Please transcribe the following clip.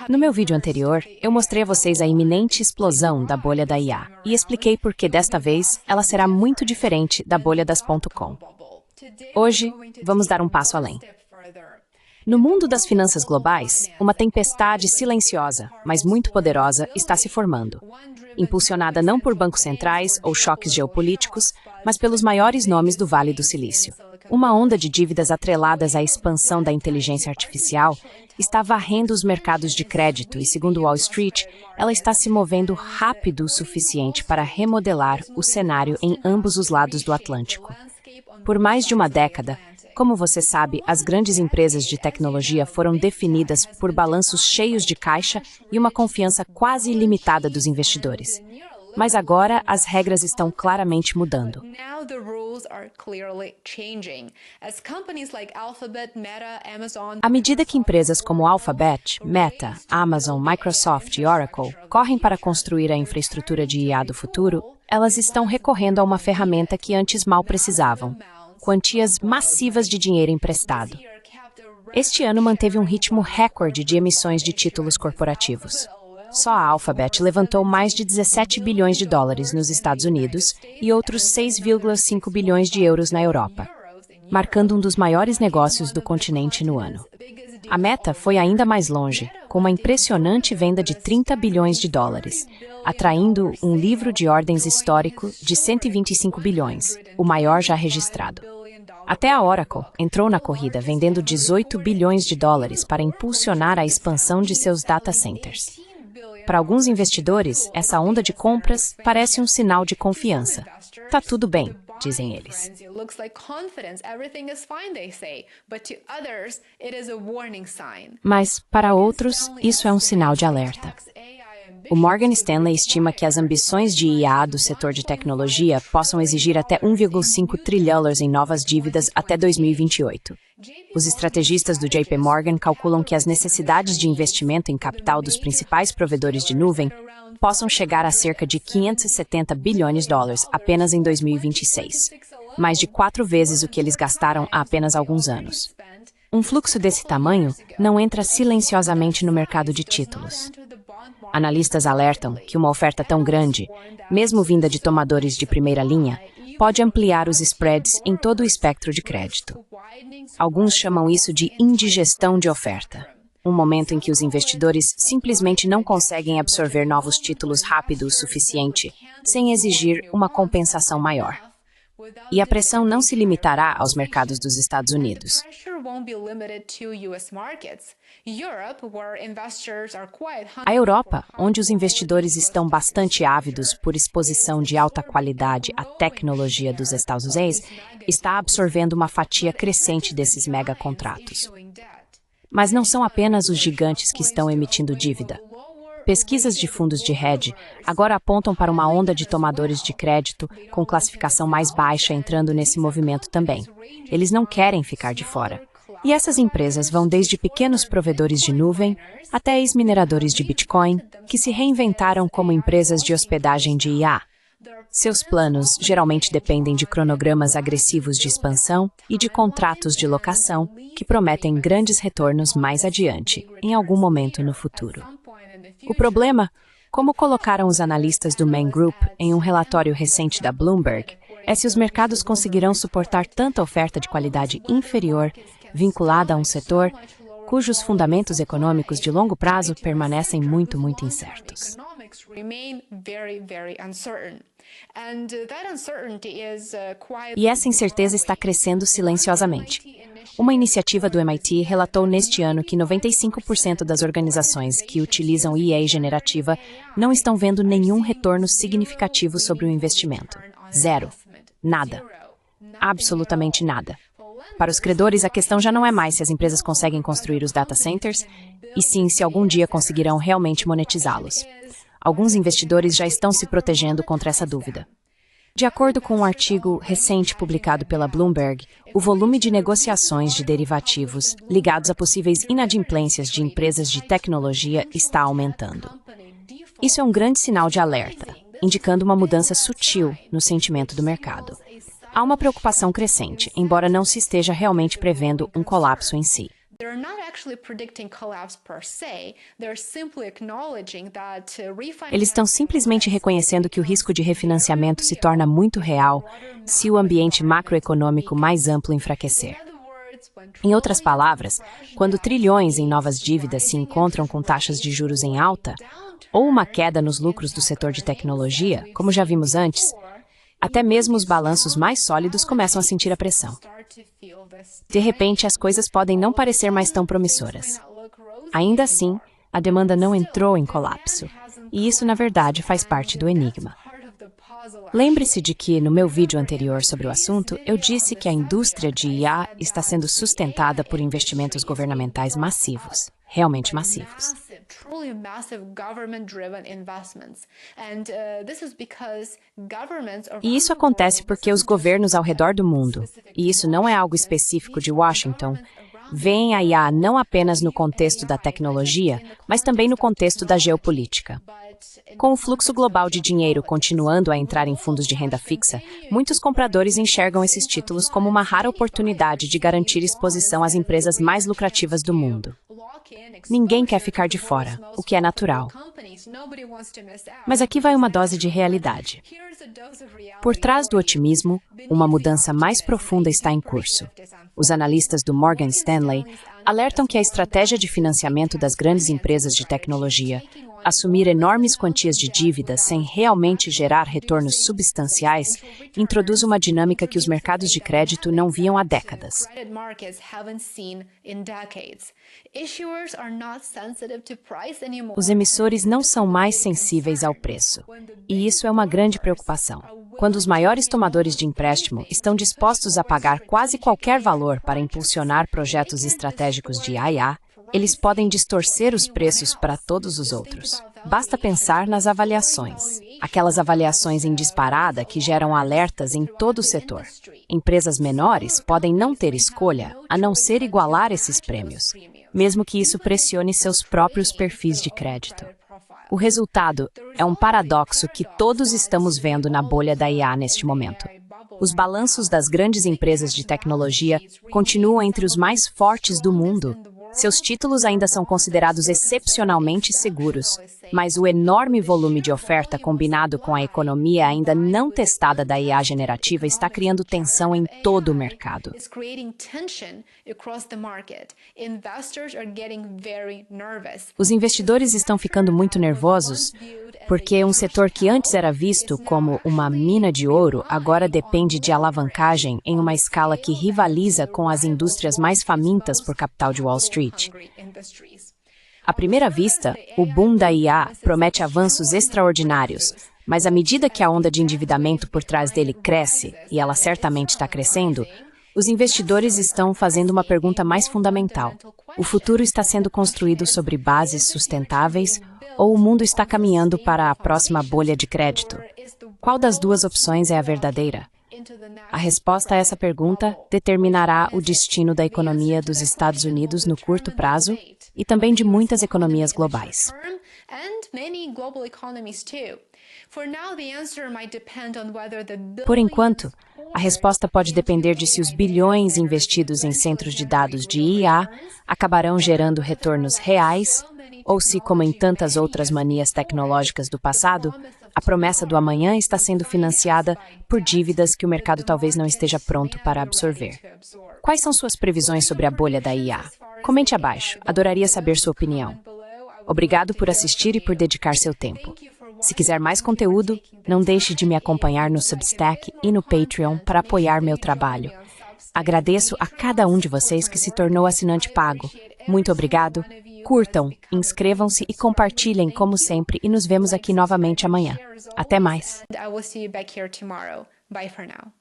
No meu vídeo anterior, eu mostrei a vocês a iminente explosão da bolha da IA e expliquei por que desta vez ela será muito diferente da bolha das .com. Hoje, vamos dar um passo além. No mundo das finanças globais, uma tempestade silenciosa, mas muito poderosa, está se formando. Impulsionada não por bancos centrais ou choques geopolíticos, mas pelos maiores nomes do Vale do Silício. Uma onda de dívidas atreladas à expansão da inteligência artificial está varrendo os mercados de crédito e, segundo Wall Street, ela está se movendo rápido o suficiente para remodelar o cenário em ambos os lados do Atlântico. Por mais de uma década, como você sabe, as grandes empresas de tecnologia foram definidas por balanços cheios de caixa e uma confiança quase ilimitada dos investidores. Mas agora as regras estão claramente mudando. À medida que empresas como Alphabet, Meta, Amazon, Microsoft e Oracle correm para construir a infraestrutura de IA do futuro, elas estão recorrendo a uma ferramenta que antes mal precisavam: quantias massivas de dinheiro emprestado. Este ano manteve um ritmo recorde de emissões de títulos corporativos. Só a Alphabet levantou mais de 17 bilhões de dólares nos Estados Unidos e outros 6,5 bilhões de euros na Europa, marcando um dos maiores negócios do continente no ano. A Meta foi ainda mais longe, com uma impressionante venda de 30 bilhões de dólares, atraindo um livro de ordens histórico de 125 bilhões, o maior já registrado. Até a Oracle entrou na corrida vendendo 18 bilhões de dólares para impulsionar a expansão de seus data centers. Para alguns investidores, essa onda de compras parece um sinal de confiança. Tá tudo bem, dizem eles. Mas, para outros, isso é um sinal de alerta. O Morgan Stanley estima que as ambições de IA do setor de tecnologia possam exigir até 1,5 trilhão em novas dívidas até 2028. Os estrategistas do JP Morgan calculam que as necessidades de investimento em capital dos principais provedores de nuvem possam chegar a cerca de 570 bilhões de dólares apenas em 2026, mais de 4 vezes o que eles gastaram há apenas alguns anos. Um fluxo desse tamanho não entra silenciosamente no mercado de títulos. Analistas alertam que uma oferta tão grande, mesmo vinda de tomadores de primeira linha, pode ampliar os spreads em todo o espectro de crédito. Alguns chamam isso de indigestão de oferta, um momento em que os investidores simplesmente não conseguem absorver novos títulos rápido o suficiente, sem exigir uma compensação maior. E a pressão não se limitará aos mercados dos Estados Unidos. A Europa, onde os investidores estão bastante ávidos por exposição de alta qualidade à tecnologia dos Estados Unidos, está absorvendo uma fatia crescente desses megacontratos. Mas não são apenas os gigantes que estão emitindo dívida. Pesquisas de fundos de hedge agora apontam para uma onda de tomadores de crédito com classificação mais baixa entrando nesse movimento também. Eles não querem ficar de fora. E essas empresas vão desde pequenos provedores de nuvem até ex-mineradores de Bitcoin, que se reinventaram como empresas de hospedagem de IA. Seus planos geralmente dependem de cronogramas agressivos de expansão e de contratos de locação que prometem grandes retornos mais adiante, em algum momento no futuro. O problema, como colocaram os analistas do Man Group em um relatório recente da Bloomberg, é se os mercados conseguirão suportar tanta oferta de qualidade inferior vinculada a um setor cujos fundamentos econômicos de longo prazo permanecem muito incertos. E essa incerteza está crescendo silenciosamente. Uma iniciativa do MIT relatou neste ano que 95% das organizações que utilizam IA generativa não estão vendo nenhum retorno significativo sobre o investimento. Zero. Nada. Absolutamente nada. Para os credores, a questão já não é mais se as empresas conseguem construir os data centers, e sim se algum dia conseguirão realmente monetizá-los. Alguns investidores já estão se protegendo contra essa dúvida. De acordo com um artigo recente publicado pela Bloomberg, o volume de negociações de derivativos ligados a possíveis inadimplências de empresas de tecnologia está aumentando. Isso é um grande sinal de alerta, indicando uma mudança sutil no sentimento do mercado. Há uma preocupação crescente, embora não se esteja realmente prevendo um colapso em si. They're not actually predicting collapse per se. They're simply acknowledging that Eles estão simplesmente reconhecendo que o risco de refinanciamento se torna muito real se o ambiente macroeconômico mais amplo enfraquecer. Em outras palavras, quando trilhões em novas dívidas se encontram com taxas de juros em alta, ou uma queda nos lucros do setor de tecnologia, como já vimos antes, até mesmo os balanços mais sólidos começam a sentir a pressão. De repente, as coisas podem não parecer mais tão promissoras. Ainda assim, a demanda não entrou em colapso, e isso, na verdade, faz parte do enigma. Lembre-se de que, no meu vídeo anterior sobre o assunto, eu disse que a indústria de IA está sendo sustentada por investimentos governamentais massivos, realmente massivos. E isso acontece porque os governos ao redor do mundo, e isso não é algo específico de Washington, veem a IA não apenas no contexto da tecnologia, mas também no contexto da geopolítica. Com o fluxo global de dinheiro continuando a entrar em fundos de renda fixa, muitos compradores enxergam esses títulos como uma rara oportunidade de garantir exposição às empresas mais lucrativas do mundo. Ninguém quer ficar de fora, o que é natural. Mas aqui vai uma dose de realidade. Por trás do otimismo, uma mudança mais profunda está em curso. Os analistas do Morgan Stanley alertam que a estratégia de financiamento das grandes empresas de tecnologia, assumir enormes quantias de dívidas sem realmente gerar retornos substanciais, introduz uma dinâmica que os mercados de crédito não viam há décadas. Os emissores não são mais sensíveis ao preço, e isso é uma grande preocupação. Quando os maiores tomadores de empréstimo estão dispostos a pagar quase qualquer valor para impulsionar projetos estratégicos de IA, eles podem distorcer os preços para todos os outros. Basta pensar nas avaliações. Aquelas avaliações em disparada que geram alertas em todo o setor. Empresas menores podem não ter escolha a não ser igualar esses prêmios, mesmo que isso pressione seus próprios perfis de crédito. O resultado é um paradoxo que todos estamos vendo na bolha da IA neste momento. Os balanços das grandes empresas de tecnologia continuam entre os mais fortes do mundo. Seus títulos ainda são considerados excepcionalmente seguros, mas o enorme volume de oferta combinado com a economia ainda não testada da IA generativa está criando tensão em todo o mercado. Os investidores estão ficando muito nervosos porque um setor que antes era visto como uma mina de ouro agora depende de alavancagem em uma escala que rivaliza com as indústrias mais famintas por capital de Wall Street. À primeira vista, o boom da IA promete avanços extraordinários, mas à medida que a onda de endividamento por trás dele cresce, e ela certamente está crescendo, os investidores estão fazendo uma pergunta mais fundamental. O futuro está sendo construído sobre bases sustentáveis ou o mundo está caminhando para a próxima bolha de crédito? Qual das duas opções é a verdadeira? A resposta a essa pergunta determinará o destino da economia dos Estados Unidos no curto prazo e também de muitas economias globais. Por enquanto, a resposta pode depender de se os bilhões investidos em centros de dados de IA acabarão gerando retornos reais ou se, como em tantas outras manias tecnológicas do passado, a promessa do amanhã está sendo financiada por dívidas que o mercado talvez não esteja pronto para absorver. Quais são suas previsões sobre a bolha da IA? Comente abaixo, adoraria saber sua opinião. Obrigado por assistir e por dedicar seu tempo. Se quiser mais conteúdo, não deixe de me acompanhar no Substack e no Patreon para apoiar meu trabalho. Agradeço a cada um de vocês que se tornou assinante pago. Muito obrigado. Curtam, inscrevam-se e compartilhem como sempre e nos vemos aqui novamente amanhã. Até mais. I will see you back here tomorrow. Bye for now.